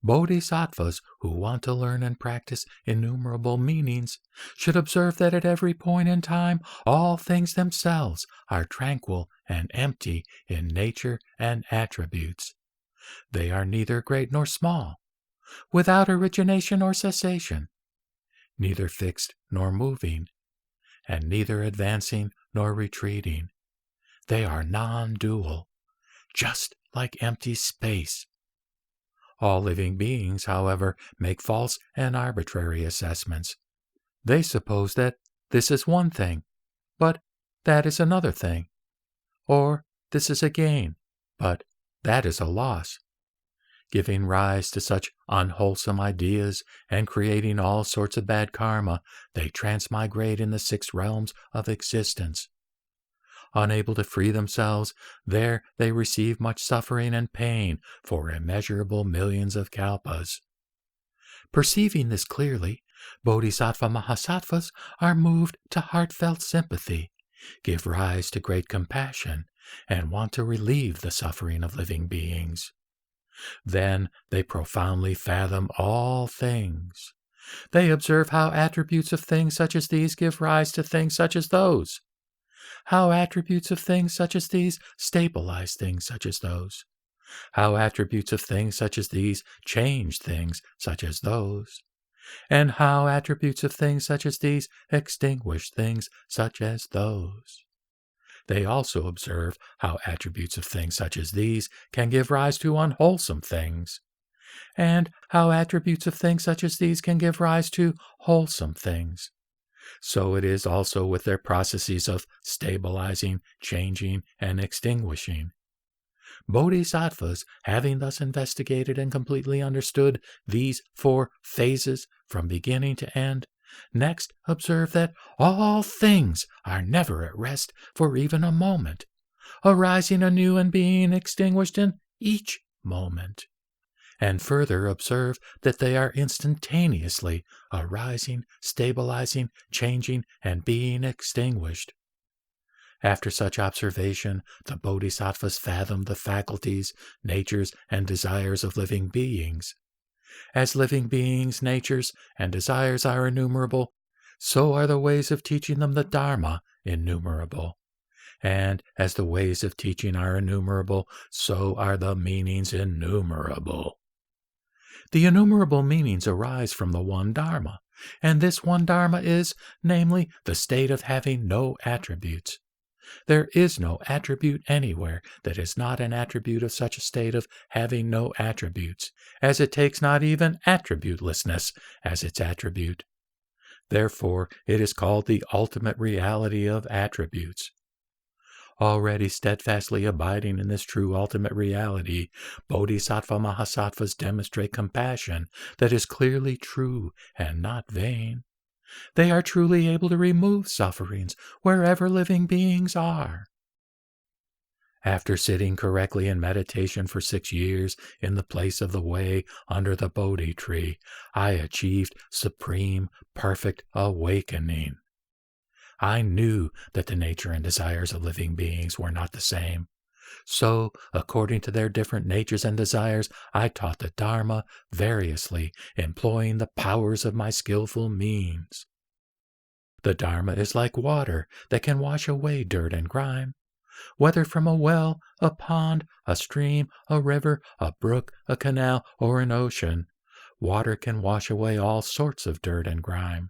Bodhisattvas who want to learn and practice innumerable meanings should observe that at every point in time all things themselves are tranquil and empty in nature and attributes. They are neither great nor small, without origination or cessation, neither fixed nor moving, and neither advancing nor retreating. They are non-dual, just like empty space. All living beings, however, make false and arbitrary assessments. They suppose that this is one thing, but that is another thing. Or this is a gain, but that is a loss. Giving rise to such unwholesome ideas and creating all sorts of bad karma, they transmigrate in the 6 realms of existence. Unable to free themselves, there they receive much suffering and pain for immeasurable millions of kalpas. Perceiving this clearly, Bodhisattva Mahasattvas are moved to heartfelt sympathy, give rise to great compassion, and want to relieve the suffering of living beings. Then they profoundly fathom all things. They observe how attributes of things such as these give rise to things such as those, how attributes of things such as these stabilize things such as those, how attributes of things such as these change things such as those, and how attributes of things such as these extinguish things such as those. They also observe how attributes of things such as these can give rise to unwholesome things, and how attributes of things such as these can give rise to wholesome things. So it is also with their processes of stabilizing, changing, and extinguishing. Bodhisattvas, having thus investigated and completely understood these 4 phases from beginning to end, next observe that all things are never at rest for even a moment, arising anew and being extinguished in each moment. And further observe that they are instantaneously arising, stabilizing, changing, and being extinguished. After such observation, the Bodhisattvas fathom the faculties, natures, and desires of living beings. As living beings' natures and desires are innumerable, so are the ways of teaching them the Dharma innumerable. And as the ways of teaching are innumerable, so are the meanings innumerable. The innumerable meanings arise from the one Dharma, and this one Dharma is, namely, the state of having no attributes. There is no attribute anywhere that is not an attribute of such a state of having no attributes, as it takes not even attributelessness as its attribute. Therefore, it is called the ultimate reality of attributes. Already steadfastly abiding in this true ultimate reality, Bodhisattva Mahasattvas demonstrate compassion that is clearly true and not vain. They are truly able to remove sufferings wherever living beings are. After sitting correctly in meditation for 6 years in the place of the way under the Bodhi tree, I achieved supreme, perfect awakening. I knew that the nature and desires of living beings were not the same. So, according to their different natures and desires, I taught the Dharma variously, employing the powers of my skillful means. The Dharma is like water that can wash away dirt and grime. Whether from a well, a pond, a stream, a river, a brook, a canal, or an ocean, water can wash away all sorts of dirt and grime.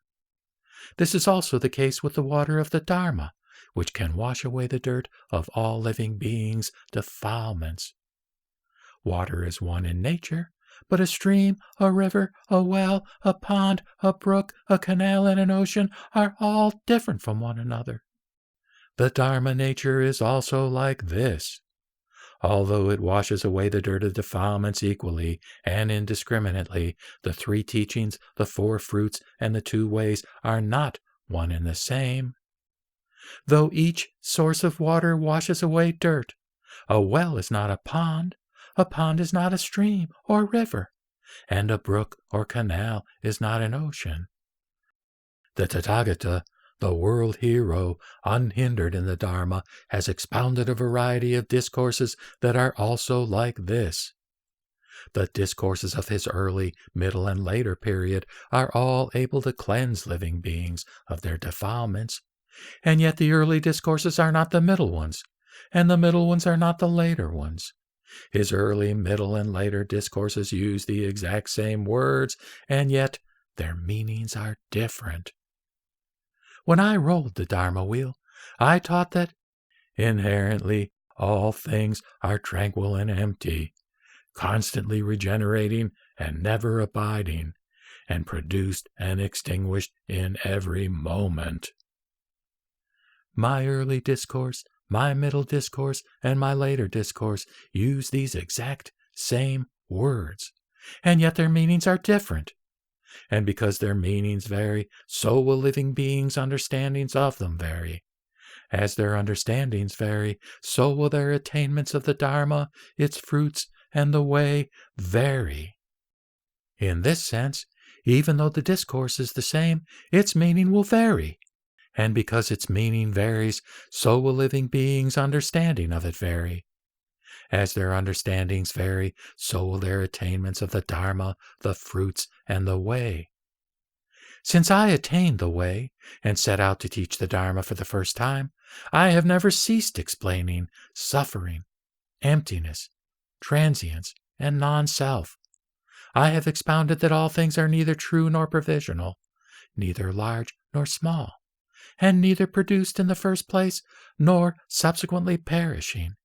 This is also the case with the water of the Dharma, which can wash away the dirt of all living beings' defilements. Water is one in nature, but a stream, a river, a well, a pond, a brook, a canal, and an ocean are all different from one another. The Dharma nature is also like this. Although it washes away the dirt of defilements equally and indiscriminately, the 3 teachings, the 4 fruits, and the 2 ways are not one and the same. Though each source of water washes away dirt, a well is not a pond is not a stream or river, and a brook or canal is not an ocean. The Tathagata, the world hero, unhindered in the Dharma, has expounded a variety of discourses that are also like this. The discourses of his early, middle, and later period are all able to cleanse living beings of their defilements, and yet the early discourses are not the middle ones, and the middle ones are not the later ones. His early, middle, and later discourses use the exact same words, and yet their meanings are different. When I rolled the Dharma wheel, I taught that inherently all things are tranquil and empty, constantly regenerating and never abiding, and produced and extinguished in every moment. My early discourse, my middle discourse, and my later discourse use these exact same words, and yet their meanings are different. And because their meanings vary, so will living beings' understandings of them vary. As their understandings vary, so will their attainments of the Dharma, its fruits, and the way vary. In this sense, even though the discourse is the same, its meaning will vary. And because its meaning varies, so will living beings' understanding of it vary. As their understandings vary, so will their attainments of the Dharma, the fruits, and the way. Since I attained the way and set out to teach the Dharma for the first time, I have never ceased explaining suffering, emptiness, transience, and non-self. I have expounded that all things are neither true nor provisional, neither large nor small, and neither produced in the first place nor subsequently perishing,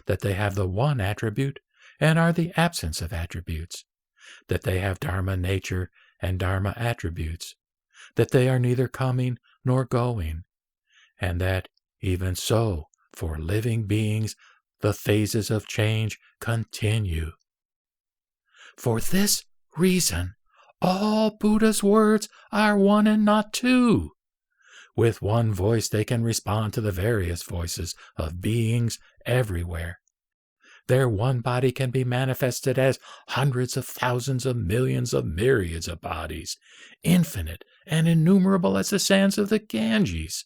that they have the one attribute and are the absence of attributes, that they have Dharma nature and Dharma attributes, that they are neither coming nor going, and that even so, for living beings, the phases of change continue. For this reason, all Buddha's words are one and not two. With one voice they can respond to the various voices of beings everywhere. Their one body can be manifested as hundreds of thousands of millions of myriads of bodies, infinite and innumerable as the sands of the Ganges.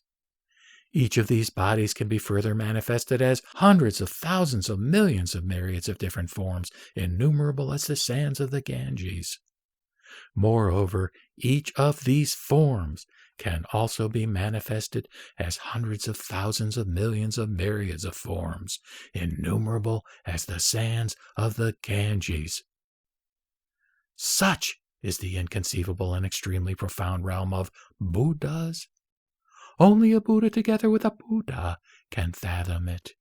Each of these bodies can be further manifested as hundreds of thousands of millions of myriads of different forms, innumerable as the sands of the Ganges. Moreover, each of these forms can also be manifested as hundreds of thousands of millions of myriads of forms, innumerable as the sands of the Ganges. Such is the inconceivable and extremely profound realm of Buddhas. Only a Buddha together with a Buddha can fathom it.